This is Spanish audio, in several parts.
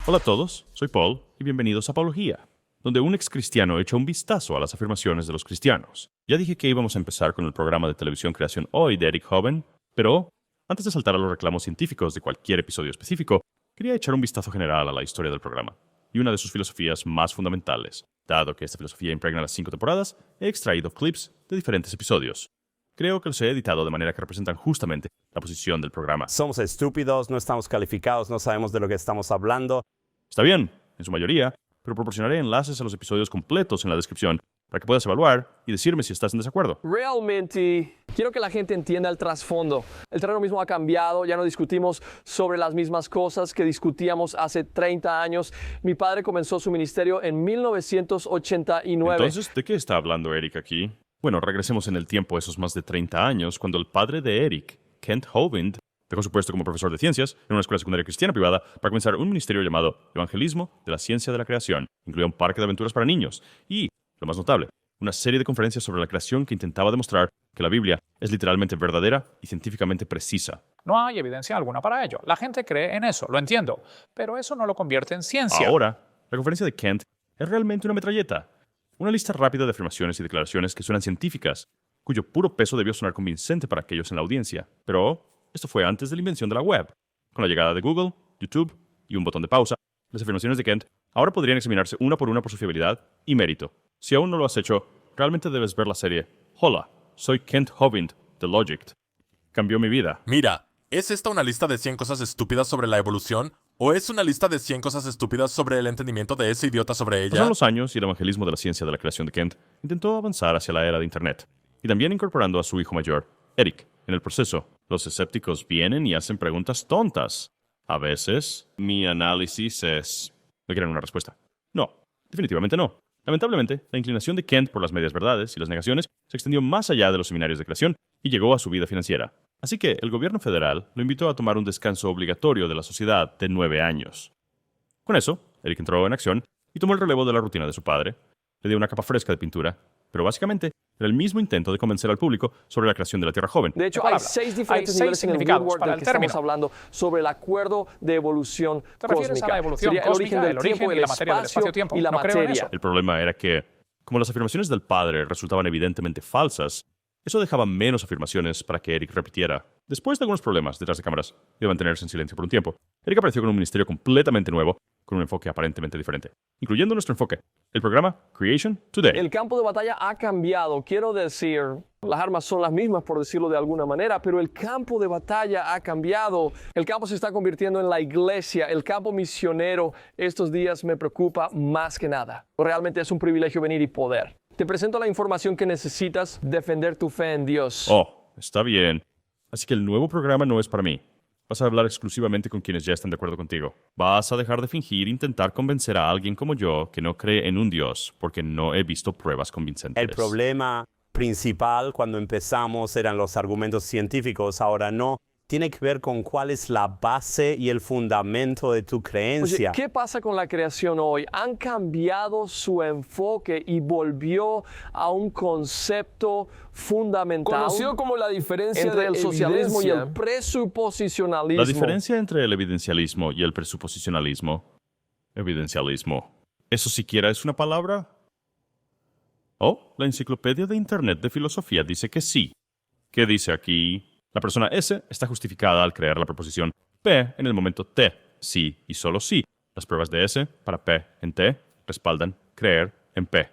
Hola a todos, soy Paul y bienvenidos a Apología, donde un ex cristiano echa un vistazo a las afirmaciones de los cristianos. Ya dije que íbamos a empezar con el programa de televisión Creación Hoy de Eric Hoven, pero antes de saltar a los reclamos científicos de cualquier episodio específico, quería echar un vistazo general a la historia del programa y una de sus filosofías más fundamentales. Dado que esta filosofía impregna las 5 temporadas, he extraído clips de diferentes episodios. Creo que los he editado de manera que representan justamente la posición del programa. Somos estúpidos, no estamos calificados, no sabemos de lo que estamos hablando. Está bien, en su mayoría, pero proporcionaré enlaces a los episodios completos en la descripción para que puedas evaluar y decirme si estás en desacuerdo. Realmente quiero que la gente entienda el trasfondo. El terreno mismo ha cambiado, ya no discutimos sobre las mismas cosas que discutíamos hace 30 años. Mi padre comenzó su ministerio en 1989. Entonces, ¿de qué está hablando Eric aquí? Bueno, regresemos en el tiempo esos más de 30 años, cuando el padre de Eric, Kent Hovind, dejó su puesto como profesor de ciencias en una escuela secundaria cristiana privada para comenzar un ministerio llamado Evangelismo de la Ciencia de la Creación. Incluía un parque de aventuras para niños y, lo más notable, una serie de conferencias sobre la creación que intentaba demostrar que la Biblia es literalmente verdadera y científicamente precisa. No hay evidencia alguna para ello. La gente cree en eso, lo entiendo, pero eso no lo convierte en ciencia. Ahora, la conferencia de Kent es realmente una metralleta. Una lista rápida de afirmaciones y declaraciones que suenan científicas, cuyo puro peso debió sonar convincente para aquellos en la audiencia. Pero esto fue antes de la invención de la web. Con la llegada de Google, YouTube y un botón de pausa, las afirmaciones de Kent ahora podrían examinarse una por su fiabilidad y mérito. Si aún no lo has hecho, realmente debes ver la serie Hola, soy Kent Hovind, The Logic. Cambió mi vida. Mira, ¿es esta una lista de 100 cosas estúpidas sobre la evolución? ¿O es una lista de 100 cosas estúpidas sobre el entendimiento de ese idiota sobre ella? Pasaron los años y el evangelismo de la ciencia de la creación de Kent intentó avanzar hacia la era de Internet, y también incorporando a su hijo mayor, Eric, en el proceso. Los escépticos vienen y hacen preguntas tontas. A veces, mi análisis es... ¿No quieren una respuesta? No, definitivamente no. Lamentablemente, la inclinación de Kent por las medias verdades y las negaciones se extendió más allá de los seminarios de creación y llegó a su vida financiera. Así que el gobierno federal lo invitó a tomar un descanso obligatorio de la sociedad de 9 años. Con eso, Eric entró en acción y tomó el relevo de la rutina de su padre. Le dio una capa fresca de pintura, pero básicamente era el mismo intento de convencer al público sobre la creación de la Tierra joven. De hecho, hay 6 diferentes niveles en el Woodward del que estamos hablando sobre el acuerdo de evolución ¿Te refieres cósmica. a la evolución Sería cósmica, el origen del tiempo, y la materia del espacio-tiempo? y la No creo en materia. eso. El problema era que, como las afirmaciones del padre resultaban evidentemente falsas, eso dejaba menos afirmaciones para que Eric repitiera. Después de algunos problemas detrás de cámaras y de mantenerse en silencio por un tiempo, Eric apareció con un ministerio completamente nuevo, con un enfoque aparentemente diferente, incluyendo nuestro enfoque, el programa Creation Today. El campo de batalla ha cambiado, quiero decir, las armas son las mismas por decirlo de alguna manera, pero el campo de batalla ha cambiado. El campo se está convirtiendo en la iglesia, el campo misionero estos días me preocupa más que nada. Realmente es un privilegio venir y poder. Te presento la información que necesitas defender tu fe en Dios. Oh, está bien. Así que el nuevo programa no es para mí. Vas a hablar exclusivamente con quienes ya están de acuerdo contigo. Vas a dejar de fingir e intentar convencer a alguien como yo que no cree en un Dios porque no he visto pruebas convincentes. El problema principal cuando empezamos eran los argumentos científicos, ahora no. Tiene que ver con cuál es la base y el fundamento de tu creencia. Oye, ¿qué pasa con la creación hoy? Han cambiado su enfoque y volvió a un concepto fundamental Conocido como la diferencia entre el socialismo y el evidencia. presuposicionalismo. La diferencia entre el evidencialismo y el presuposicionalismo. Evidencialismo. ¿Eso siquiera es una palabra? Oh, la enciclopedia de Internet de filosofía dice que sí. ¿Qué dice aquí? La persona S está justificada al crear la proposición P en el momento T. Sí y solo sí. Las pruebas de S para P en T respaldan creer en P.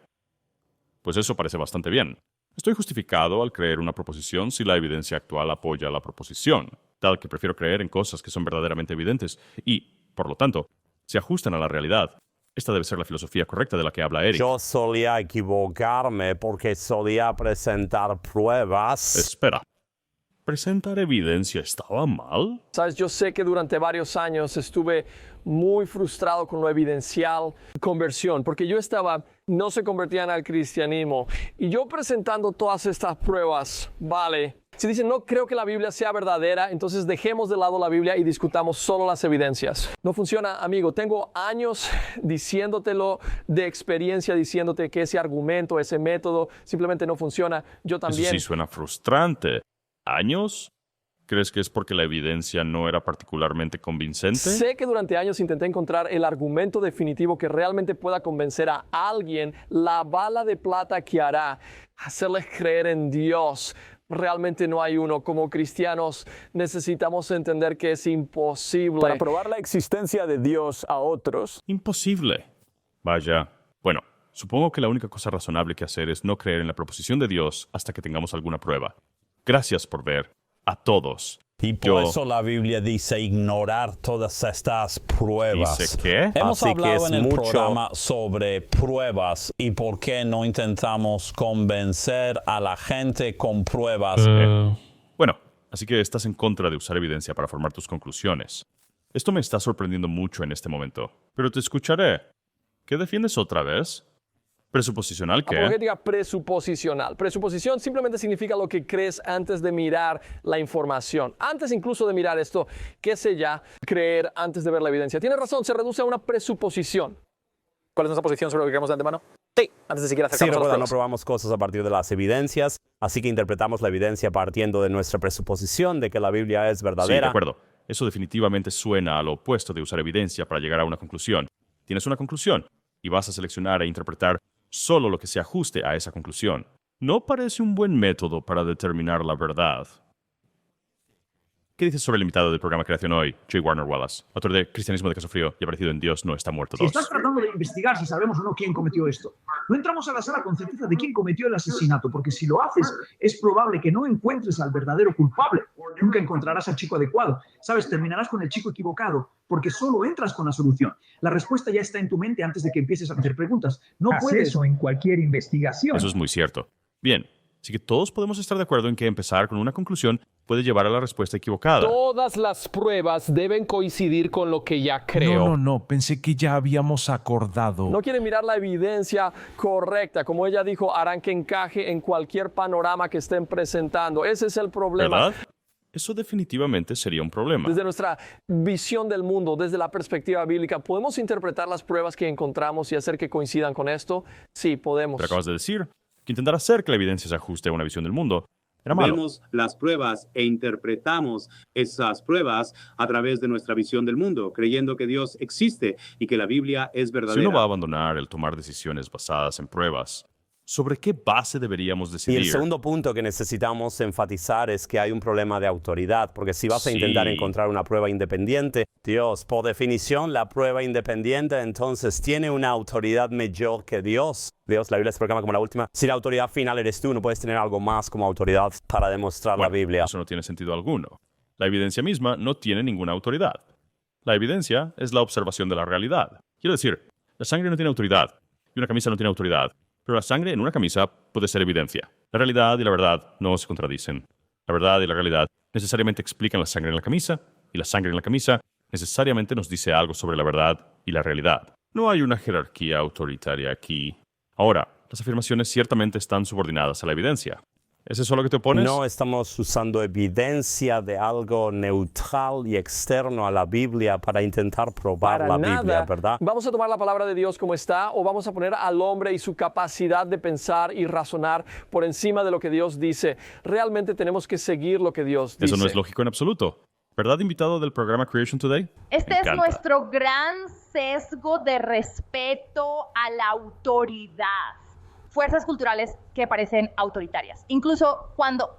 Pues eso parece bastante bien. Estoy justificado al creer una proposición si la evidencia actual apoya la proposición, tal que prefiero creer en cosas que son verdaderamente evidentes y, por lo tanto, se ajustan a la realidad. Esta debe ser la filosofía correcta de la que habla Eric. Yo solía equivocarme porque solía presentar pruebas. Espera. ¿Presentar evidencia estaba mal? Sabes, yo sé que durante varios años estuve muy frustrado con lo evidencial, conversión, porque no se convertían al cristianismo. Y yo presentando todas estas pruebas, vale, si dicen no creo que la Biblia sea verdadera, entonces dejemos de lado la Biblia y discutamos solo las evidencias. No funciona, amigo. Tengo años diciéndotelo de experiencia, diciéndote que ese argumento, ese método simplemente no funciona. Yo también. Eso sí suena frustrante. ¿Años? ¿Crees que es porque la evidencia no era particularmente convincente? Sé que durante años intenté encontrar el argumento definitivo que realmente pueda convencer a alguien, la bala de plata que hará hacerles creer en Dios. Realmente no hay uno. Como cristianos necesitamos entender que es imposible. Para probar la existencia de Dios a otros, Imposible. Vaya. Bueno, supongo que la única cosa razonable que hacer es no creer en la proposición de Dios hasta que tengamos alguna prueba. Gracias por ver. A todos. Y por eso la Biblia dice ignorar todas estas pruebas. ¿Dice qué? Hemos Así que hablado es en el mucho. programa sobre pruebas y por qué no intentamos convencer a la gente con pruebas. Bueno, así que estás en contra de usar evidencia para formar tus conclusiones. Esto me está sorprendiendo mucho en este momento, pero te escucharé. ¿Qué defiendes otra vez? ¿Presuposicional qué? Apologética presuposicional. Presuposición simplemente significa lo que crees antes de mirar la información. Antes incluso de mirar esto, qué sé ya, creer antes de ver la evidencia. Tienes razón, se reduce a una presuposición. ¿Cuál es nuestra posición sobre lo que creemos de antemano? Sí, antes de siquiera Sí, acercarnos a las recuerda, no pruebas. probamos cosas a partir de las evidencias, así que interpretamos la evidencia partiendo de nuestra presuposición de que la Biblia es Sí, de verdadera. acuerdo. Eso definitivamente suena a lo opuesto de usar evidencia para llegar a una conclusión. Tienes una conclusión y vas a seleccionar e interpretar solo lo que se ajuste a esa conclusión. No parece un buen método para determinar la verdad. ¿Qué dices sobre el invitado del programa Creación Hoy, J. Warner Wallace, autor de Cristianismo de Caso Frío y Aparecido en Dios no está muerto Si 2? estás tratando de investigar si sabemos o no quién cometió esto, no entramos a la sala con certeza de quién cometió el asesinato, porque si lo haces, es probable que no encuentres al verdadero culpable. Nunca encontrarás al chico adecuado. Sabes, terminarás con el chico equivocado, porque solo entras con la solución. La respuesta ya está en tu mente antes de que empieces a hacer preguntas. No puedes eso en cualquier investigación. Eso es muy cierto. Bien, así que todos podemos estar de acuerdo en que empezar con una conclusión puede llevar a la respuesta equivocada. Todas las pruebas deben coincidir con lo que ya creo. No, pensé que ya habíamos acordado. No quieren mirar la evidencia correcta. Como ella dijo, harán que encaje en cualquier panorama que estén presentando. Ese es el problema. ¿Verdad? Eso definitivamente sería un problema. Desde nuestra visión del mundo, desde la perspectiva bíblica, ¿podemos interpretar las pruebas que encontramos y hacer que coincidan con esto? Sí, podemos. Pero acabas de decir que intentar hacer que la evidencia se ajuste a una visión del mundo era malo. Vemos las pruebas e interpretamos esas pruebas a través de nuestra visión del mundo, creyendo que Dios existe y que la Biblia es Si verdadera. uno va a abandonar el tomar decisiones basadas en pruebas, ¿sobre qué base deberíamos Y decidir? el segundo punto que necesitamos enfatizar es que hay un problema de autoridad, porque si vas a intentar Sí. encontrar una prueba independiente, Dios, por definición, la prueba independiente entonces tiene una autoridad mayor que Dios. Dios, la Biblia se proclama como la última. Si la autoridad final eres tú, no puedes tener algo más como autoridad para demostrar la Bueno, Biblia. eso no tiene sentido alguno. La evidencia misma no tiene ninguna autoridad. La evidencia es la observación de la realidad. Quiero decir, la sangre no tiene autoridad y una camisa no tiene autoridad, pero la sangre en una camisa puede ser evidencia. La realidad y la verdad no se contradicen. La verdad y la realidad necesariamente explican la sangre en la camisa y la sangre en la camisa necesariamente nos dice algo sobre la verdad y la realidad. No hay una jerarquía autoritaria aquí. Ahora, las afirmaciones ciertamente están subordinadas a la evidencia. ¿Es eso a lo que te opones? No estamos usando evidencia de algo neutral y externo a la Biblia para intentar probar Para la nada. Biblia, ¿verdad? ¿Vamos a tomar la palabra de Dios como está o vamos a poner al hombre y su capacidad de pensar y razonar por encima de lo que Dios dice? Realmente tenemos que seguir lo que Dios dice. Eso no es lógico en absoluto. ¿Verdad, invitado del programa Creation Today? Este Me es encanta. nuestro gran sesgo de respeto a la autoridad. Fuerzas culturales que parecen autoritarias, incluso cuando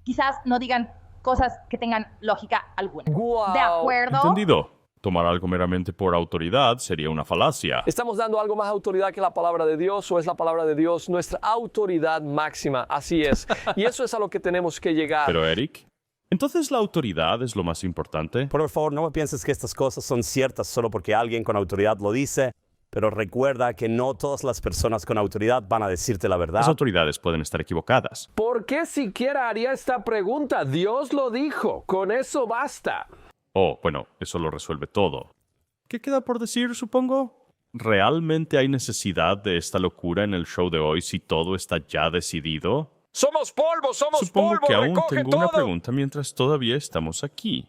quizás no digan cosas que tengan lógica alguna. Guau. ¿De acuerdo? Entendido. Tomar algo meramente por autoridad sería una falacia. ¿Estamos dando algo más autoridad que la palabra de Dios o es la palabra de Dios nuestra autoridad máxima? Así es. Y eso es a lo que tenemos que llegar. Pero Eric, ¿entonces la autoridad es lo más importante? Por favor, no pienses que estas cosas son ciertas solo porque alguien con autoridad lo dice, pero recuerda que no todas las personas con autoridad van a decirte la verdad. Las autoridades pueden estar equivocadas. ¿Por qué siquiera haría esta pregunta? Dios lo dijo. Con eso basta. Oh, bueno, eso lo resuelve todo. ¿Qué queda por decir, supongo? ¿Realmente hay necesidad de esta locura en el show de hoy si todo está ya decidido? Somos polvo, somos Supongo polvo, que aún recoge tengo todo. una pregunta mientras todavía estamos aquí.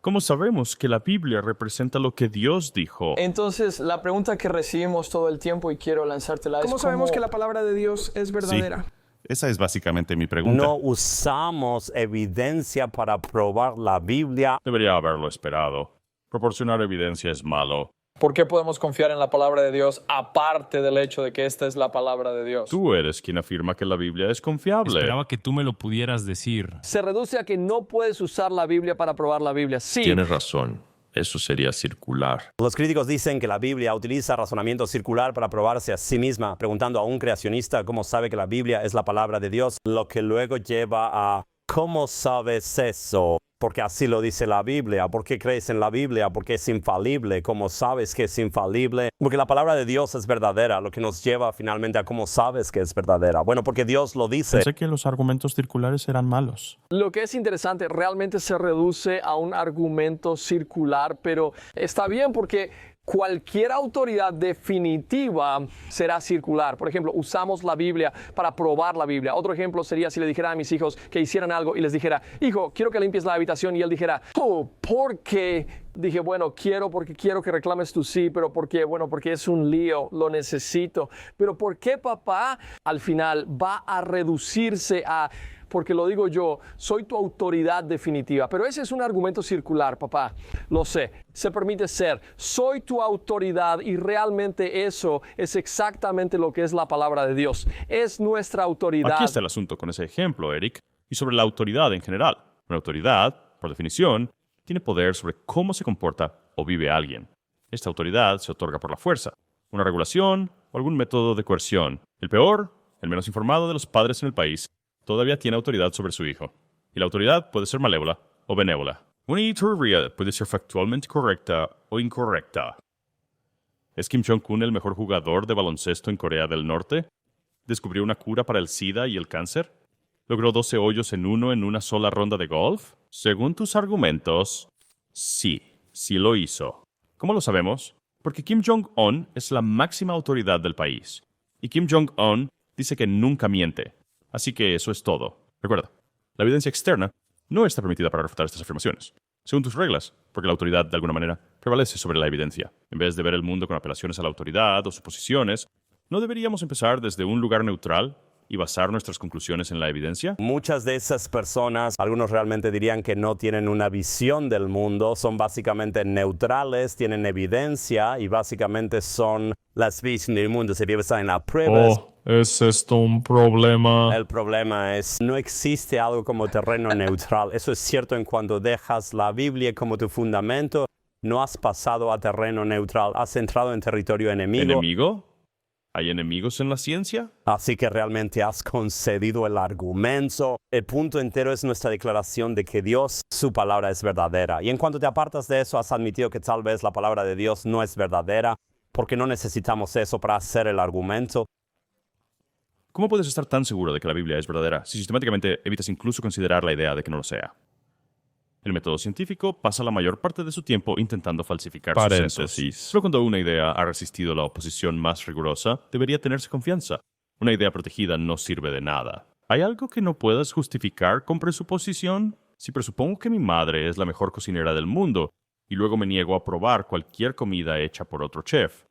¿Cómo sabemos que la Biblia representa lo que Dios dijo? Entonces, la pregunta que recibimos todo el tiempo y quiero lanzártela es ¿Cómo sabemos que la palabra de Dios es verdadera? Sí, Esa es básicamente mi pregunta. No usamos evidencia para probar la Biblia. Debería haberlo esperado. Proporcionar evidencia es malo. ¿Por qué podemos confiar en la palabra de Dios aparte del hecho de que esta es la palabra de Dios? Tú eres quien afirma que la Biblia es confiable. Esperaba que tú me lo pudieras decir. Se reduce a que no puedes usar la Biblia para probar la Biblia. Sí. Tienes razón. Eso sería circular. Los críticos dicen que la Biblia utiliza razonamiento circular para probarse a sí misma, preguntando a un creacionista cómo sabe que la Biblia es la palabra de Dios, lo que luego lleva a ¿cómo sabes eso? Porque así lo dice la Biblia. ¿Por qué crees en la Biblia? Porque es infalible. ¿Cómo sabes que es infalible? Porque la palabra de Dios es verdadera, lo que nos lleva finalmente a cómo sabes que es verdadera. Bueno, porque Dios lo dice. Pensé que los argumentos circulares eran malos. Lo que es interesante, realmente se reduce a un argumento circular, pero está bien porque cualquier autoridad definitiva será circular. Por ejemplo, usamos la Biblia para probar la Biblia. Otro ejemplo sería si le dijera a mis hijos que hicieran algo y les dijera, hijo, quiero que limpies la habitación, y él dijera, oh, ¿por qué? Dije, bueno, porque quiero que reclames tu sí, pero ¿por qué? Bueno, porque es un lío, lo necesito. Pero ¿por qué, papá? Al final va a reducirse a... Porque lo digo yo, soy tu autoridad definitiva. Pero ese es un argumento circular, papá. Lo sé. Se permite ser. Soy tu autoridad y realmente eso es exactamente lo que es la palabra de Dios. Es nuestra autoridad. Aquí está el asunto con ese ejemplo, Eric. Y sobre la autoridad en general. Una autoridad, por definición, tiene poder sobre cómo se comporta o vive alguien. Esta autoridad se otorga por la fuerza, una regulación o algún método de coerción. El peor, el menos informado de los padres en el país, todavía tiene autoridad sobre su hijo. Y la autoridad puede ser malévola o benévola. Una teoría puede ser factualmente correcta o incorrecta. ¿Es Kim Jong-un el mejor jugador de baloncesto en Corea del Norte? ¿Descubrió una cura para el SIDA y el cáncer? ¿Logró 12 hoyos en una sola ronda de golf? Según tus argumentos, sí lo hizo. ¿Cómo lo sabemos? Porque Kim Jong-un es la máxima autoridad del país. Y Kim Jong-un dice que nunca miente. Así que eso es todo. Recuerda, la evidencia externa no está permitida para refutar estas afirmaciones, según tus reglas, porque la autoridad, de alguna manera, prevalece sobre la evidencia. En vez de ver el mundo con apelaciones a la autoridad o suposiciones, ¿no deberíamos empezar desde un lugar neutral y basar nuestras conclusiones en la evidencia? Muchas de esas personas, algunos realmente dirían que no tienen una visión del mundo, son básicamente neutrales, tienen evidencia y básicamente son las visiones del mundo, se basan en las pruebas. ¿Es esto un problema? El problema es, no existe algo como terreno neutral. Eso es cierto en cuanto dejas la Biblia como tu fundamento, no has pasado a terreno neutral, has entrado en territorio enemigo. ¿Enemigo? ¿Hay enemigos en la ciencia? Así que realmente has concedido el argumento. El punto entero es nuestra declaración de que Dios, su palabra es verdadera. Y en cuanto te apartas de eso, has admitido que tal vez la palabra de Dios no es verdadera, porque no necesitamos eso para hacer el argumento. ¿Cómo puedes estar tan seguro de que la Biblia es verdadera si sistemáticamente evitas incluso considerar la idea de que no lo sea? El método científico pasa la mayor parte de su tiempo intentando falsificar sus hechos. Solo cuando una idea ha resistido la oposición más rigurosa, debería tenerse confianza. Una idea protegida no sirve de nada. ¿Hay algo que no puedas justificar con presuposición? Si presupongo que mi madre es la mejor cocinera del mundo y luego me niego a probar cualquier comida hecha por otro chef,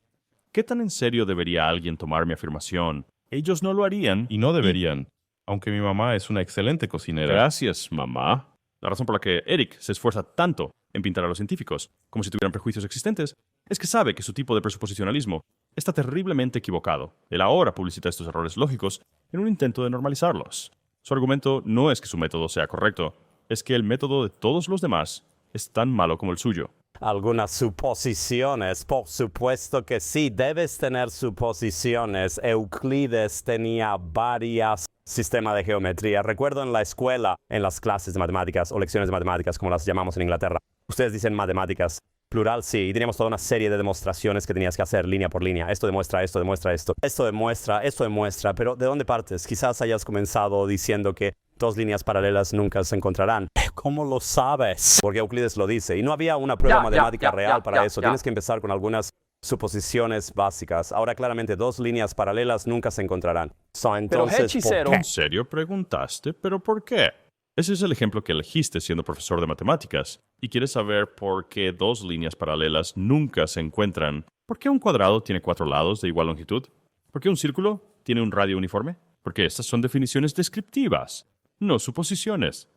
¿qué tan en serio debería alguien tomar mi afirmación? Ellos no lo harían. Y no deberían, aunque mi mamá es una excelente cocinera. Gracias, mamá. La razón por la que Eric se esfuerza tanto en pintar a los científicos como si tuvieran prejuicios existentes es que sabe que su tipo de presuposicionalismo está terriblemente equivocado. Él ahora publicita estos errores lógicos en un intento de normalizarlos. Su argumento no es que su método sea correcto, es que el método de todos los demás es tan malo como el suyo. Algunas suposiciones, por supuesto que sí, debes tener suposiciones. Euclides tenía varias sistemas de geometría. Recuerdo en la escuela, en las clases de matemáticas o lecciones de matemáticas, como las llamamos en Inglaterra. Ustedes dicen matemáticas, plural sí, y teníamos toda una serie de demostraciones que tenías que hacer línea por línea. Esto demuestra esto, demuestra esto. Esto demuestra, pero ¿de dónde partes? Quizás hayas comenzado diciendo que dos líneas paralelas nunca se encontrarán. ¿Cómo lo sabes? Porque Euclides lo dice. Y no había una prueba matemática real para eso. Tienes que empezar con algunas suposiciones básicas. Ahora claramente dos líneas paralelas nunca se encontrarán. Entonces, hechicero. ¿En serio preguntaste? ¿Pero por qué? Ese es el ejemplo que elegiste siendo profesor de matemáticas. ¿Y quieres saber por qué dos líneas paralelas nunca se encuentran? ¿Por qué un cuadrado tiene 4 lados de igual longitud? ¿Por qué un círculo tiene un radio uniforme? porque estas son definiciones descriptivas, no suposiciones.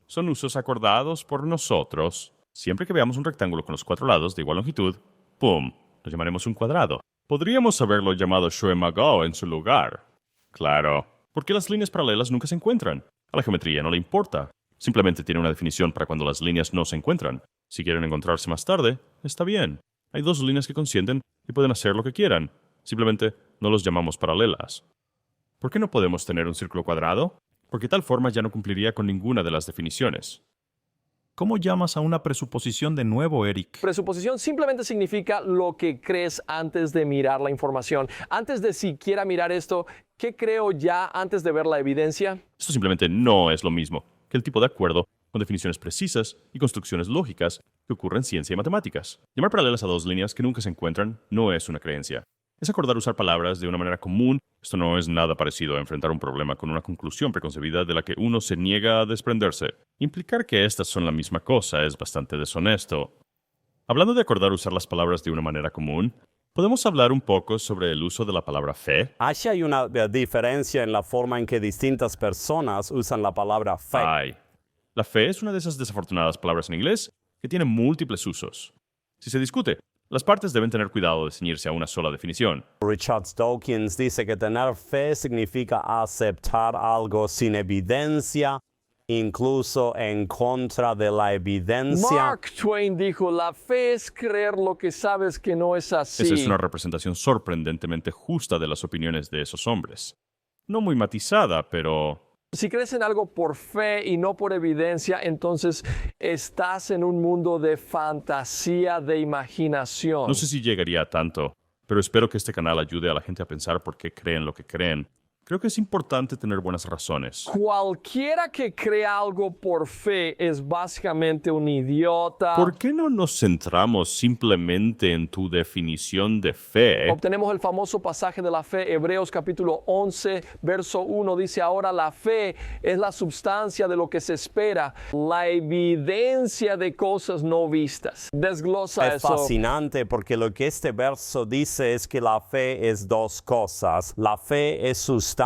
Son usos acordados por nosotros. Siempre que veamos un rectángulo con los 4 lados de igual longitud, ¡pum!, lo llamaremos un cuadrado. Podríamos haberlo llamado Shue-Magao en su lugar. Claro, porque las líneas paralelas nunca se encuentran. A la geometría no le importa. Simplemente tiene una definición para cuando las líneas no se encuentran. Si quieren encontrarse más tarde, está bien. Hay 2 líneas que coinciden y pueden hacer lo que quieran. Simplemente no los llamamos paralelas. ¿Por qué no podemos tener un círculo cuadrado? Porque tal forma ya no cumpliría con ninguna de las definiciones. ¿Cómo llamas a una presuposición de nuevo, Eric? Presuposición simplemente significa lo que crees antes de mirar la información. Antes de siquiera mirar esto, ¿qué creo ya antes de ver la evidencia? Esto simplemente no es lo mismo que el tipo de acuerdo con definiciones precisas y construcciones lógicas que ocurren en ciencia y matemáticas. Llamar paralelas a 2 líneas que nunca se encuentran no es una creencia. Es acordar usar palabras de una manera común. Esto no es nada parecido a enfrentar un problema con una conclusión preconcebida de la que uno se niega a desprenderse. Implicar que estas son la misma cosa es bastante deshonesto. Hablando de acordar usar las palabras de una manera común, ¿podemos hablar un poco sobre el uso de la palabra fe? Hay una diferencia en la forma en que distintas personas usan la palabra fe. La fe es una de esas desafortunadas palabras en inglés que tiene múltiples usos. Si se discute, las partes deben tener cuidado de ceñirse a una sola definición. Richard Dawkins dice que tener fe significa aceptar algo sin evidencia, incluso en contra de la evidencia. Mark Twain dijo, la fe es creer lo que sabes que no es así. Esa es una representación sorprendentemente justa de las opiniones de esos hombres. No muy matizada, pero... Si crees en algo por fe y no por evidencia, entonces estás en un mundo de fantasía, de imaginación. No sé si llegaría a tanto, pero espero que este canal ayude a la gente a pensar por qué creen lo que creen. Creo que es importante tener buenas razones. Cualquiera que crea algo por fe es básicamente un idiota. ¿Por qué no nos centramos simplemente en tu definición de fe? Obtenemos el famoso pasaje de la fe, Hebreos capítulo 11, verso 1, dice, ahora la fe es la substancia de lo que se espera, la evidencia de cosas no vistas. Desglosa es eso. Es fascinante porque lo que este verso dice es que la fe es 2 cosas. La fe es sustancia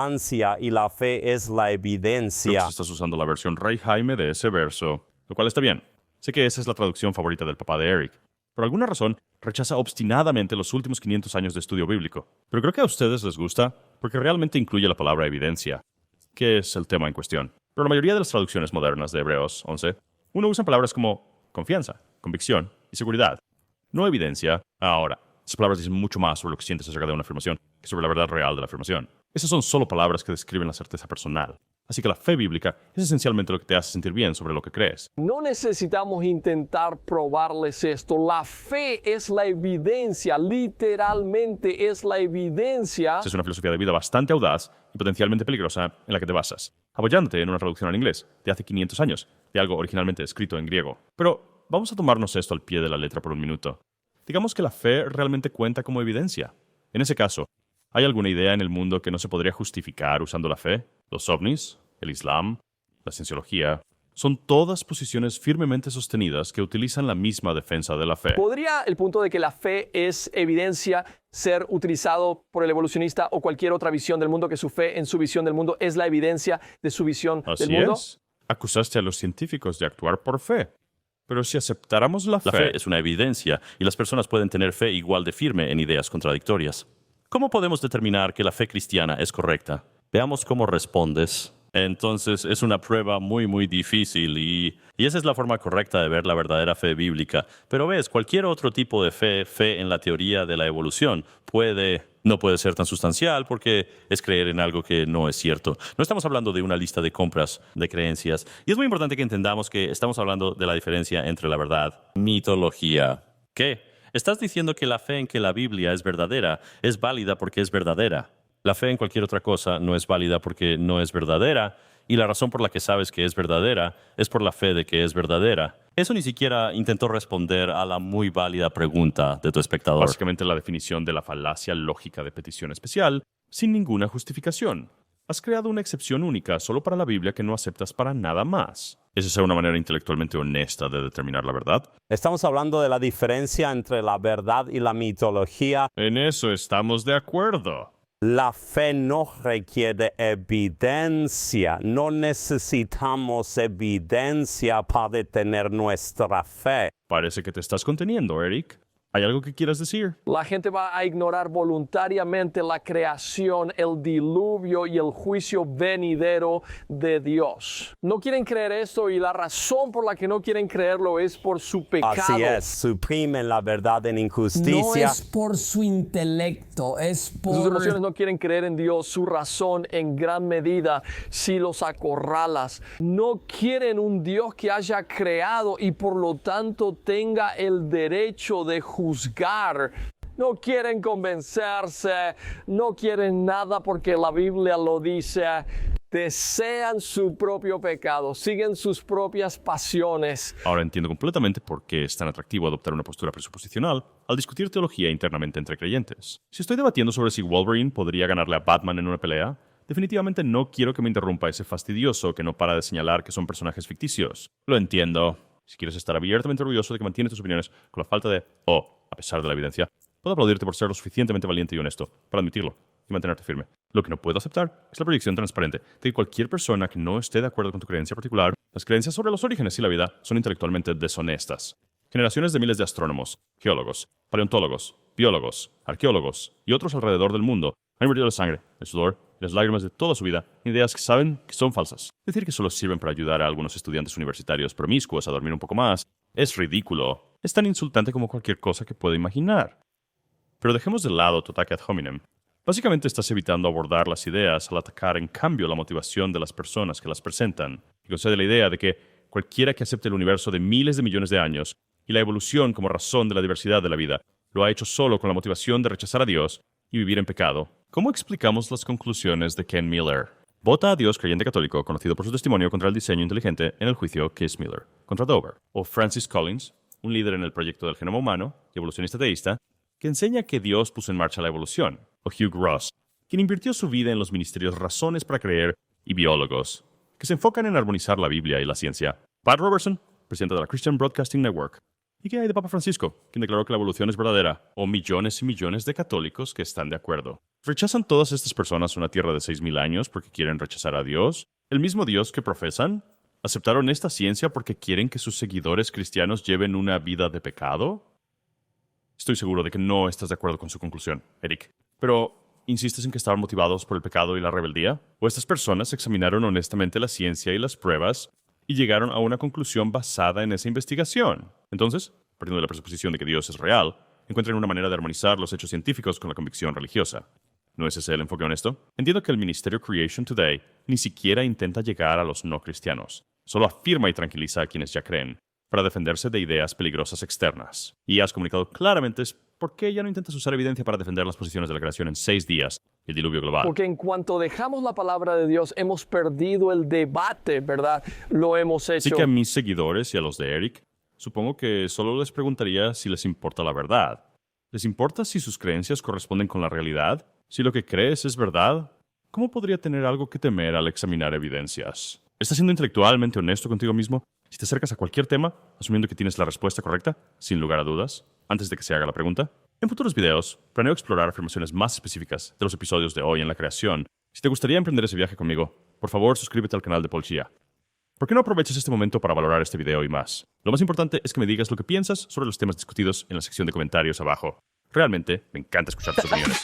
y la fe es la evidencia. Creo que estás usando la versión Rey Jaime de ese verso, lo cual está bien. Sé que esa es la traducción favorita del papá de Eric. Por alguna razón, rechaza obstinadamente los últimos 500 años de estudio bíblico. Pero creo que a ustedes les gusta porque realmente incluye la palabra evidencia, que es el tema en cuestión. Pero la mayoría de las traducciones modernas de Hebreos 11, uno usa palabras como confianza, convicción y seguridad. No evidencia. Ahora, esas palabras dicen mucho más sobre lo que sientes acerca de una afirmación que sobre la verdad real de la afirmación. Esas son solo palabras que describen la certeza personal. Así que la fe bíblica es esencialmente lo que te hace sentir bien sobre lo que crees. No necesitamos intentar probarles esto. La fe es la evidencia, literalmente es la evidencia. Es una filosofía de vida bastante audaz y potencialmente peligrosa en la que te basas, apoyándote en una traducción al inglés de hace 500 años, de algo originalmente escrito en griego. Pero vamos a tomarnos esto al pie de la letra por un minuto. Digamos que la fe realmente cuenta como evidencia. En ese caso, ¿hay alguna idea en el mundo que no se podría justificar usando la fe? Los ovnis, el Islam, la cienciología, son todas posiciones firmemente sostenidas que utilizan la misma defensa de la fe. ¿Podría el punto de que la fe es evidencia ser utilizado por el evolucionista o cualquier otra visión del mundo, que su fe en su visión del mundo es la evidencia de su visión del mundo? Así es. Acusaste a los científicos de actuar por fe. Pero si aceptáramos la fe es una evidencia y las personas pueden tener fe igual de firme en ideas contradictorias. ¿Cómo podemos determinar que la fe cristiana es correcta? Veamos cómo respondes. Entonces es una prueba muy difícil y esa es la forma correcta de ver la verdadera fe bíblica. Pero ves, cualquier otro tipo de fe en la teoría de la evolución no puede ser tan sustancial porque es creer en algo que no es cierto. No estamos hablando de una lista de compras de creencias. Y es muy importante que entendamos que estamos hablando de la diferencia entre la verdad y mitología. ¿Qué? Estás diciendo que la fe en que la Biblia es verdadera es válida porque es verdadera. La fe en cualquier otra cosa no es válida porque no es verdadera, y la razón por la que sabes que es verdadera es por la fe de que es verdadera. Eso ni siquiera intentó responder a la muy válida pregunta de tu espectador. Básicamente la definición de la falacia lógica de petición especial, sin ninguna justificación. Has creado una excepción única solo para la Biblia que no aceptas para nada más. ¿Es esa una manera intelectualmente honesta de determinar la verdad? Estamos hablando de la diferencia entre la verdad y la mitología. En eso estamos de acuerdo. La fe no requiere evidencia. No necesitamos evidencia para tener nuestra fe. Parece que te estás conteniendo, Eric. ¿Hay algo que quieras decir? La gente va a ignorar voluntariamente la creación, el diluvio y el juicio venidero de Dios. No quieren creer esto y la razón por la que no quieren creerlo es por su pecado. Así es, suprimen la verdad en injusticia. No es por su intelecto, es por... Sus emociones no quieren creer en Dios, su razón en gran medida si los acorralas. No quieren un Dios que haya creado y por lo tanto tenga el derecho de juzgar. No quieren convencerse, no quieren nada porque la Biblia lo dice. Desean su propio pecado, siguen sus propias pasiones. Ahora entiendo completamente por qué es tan atractivo adoptar una postura presuposicional al discutir teología internamente entre creyentes. Si estoy debatiendo sobre si Wolverine podría ganarle a Batman en una pelea, definitivamente no quiero que me interrumpa ese fastidioso que no para de señalar que son personajes ficticios. Lo entiendo. Si quieres estar abiertamente orgulloso de que mantienes tus opiniones con la falta de, a pesar de la evidencia, puedo aplaudirte por ser lo suficientemente valiente y honesto para admitirlo y mantenerte firme. Lo que no puedo aceptar es la proyección transparente de que cualquier persona que no esté de acuerdo con tu creencia particular, las creencias sobre los orígenes y la vida son intelectualmente deshonestas. Generaciones de miles de astrónomos, geólogos, paleontólogos, biólogos, arqueólogos y otros alrededor del mundo han invertido la sangre, el sudor y las lágrimas de toda su vida en ideas que saben que son falsas. Decir que solo sirven para ayudar a algunos estudiantes universitarios promiscuos a dormir un poco más es ridículo. Es tan insultante como cualquier cosa que pueda imaginar. Pero dejemos de lado tu ataque ad hominem. Básicamente estás evitando abordar las ideas al atacar en cambio la motivación de las personas que las presentan, y concede la idea de que cualquiera que acepte el universo de miles de millones de años y la evolución como razón de la diversidad de la vida lo ha hecho solo con la motivación de rechazar a Dios y vivir en pecado. ¿Cómo explicamos las conclusiones de Ken Miller? Vota a Dios creyente católico, conocido por su testimonio contra el diseño inteligente en el juicio Kiss Miller contra Dover. O Francis Collins, un líder en el proyecto del genoma humano y evolucionista teísta, que enseña que Dios puso en marcha la evolución. O Hugh Ross, quien invirtió su vida en los ministerios Razones para Creer y Biólogos, que se enfocan en armonizar la Biblia y la ciencia. Pat Robertson, presidente de la Christian Broadcasting Network. ¿Y qué hay de Papa Francisco, quien declaró que la evolución es verdadera? O millones y millones de católicos que están de acuerdo. ¿Rechazan todas estas personas una tierra de 6,000 años porque quieren rechazar a Dios? ¿El mismo Dios que profesan? ¿Aceptaron esta ciencia porque quieren que sus seguidores cristianos lleven una vida de pecado? Estoy seguro de que no estás de acuerdo con su conclusión, Eric. Pero, ¿insistes en que estaban motivados por el pecado y la rebeldía? ¿O estas personas examinaron honestamente la ciencia y las pruebas y llegaron a una conclusión basada en esa investigación? Entonces, partiendo de la presuposición de que Dios es real, encuentran una manera de armonizar los hechos científicos con la convicción religiosa. ¿No es ese el enfoque honesto? Entiendo que el ministerio Creation Today ni siquiera intenta llegar a los no cristianos. Solo afirma y tranquiliza a quienes ya creen, para defenderse de ideas peligrosas externas. Y has comunicado claramente por qué ya no intentas usar evidencia para defender las posiciones de la creación en 6 días y el diluvio global. Porque en cuanto dejamos la palabra de Dios, hemos perdido el debate, ¿verdad? Lo hemos hecho. Así que a mis seguidores y a los de Eric, supongo que solo les preguntaría si les importa la verdad. ¿Les importa si sus creencias corresponden con la realidad? Si lo que crees es verdad, ¿cómo podría tener algo que temer al examinar evidencias? ¿Estás siendo intelectualmente honesto contigo mismo si te acercas a cualquier tema, asumiendo que tienes la respuesta correcta, sin lugar a dudas, antes de que se haga la pregunta? En futuros videos, planeo explorar afirmaciones más específicas de los episodios de hoy en la creación. Si te gustaría emprender ese viaje conmigo, por favor suscríbete al canal de Paul Chia. ¿Por qué no aprovechas este momento para valorar este video y más? Lo más importante es que me digas lo que piensas sobre los temas discutidos en la sección de comentarios abajo. Realmente me encanta escuchar tus opiniones.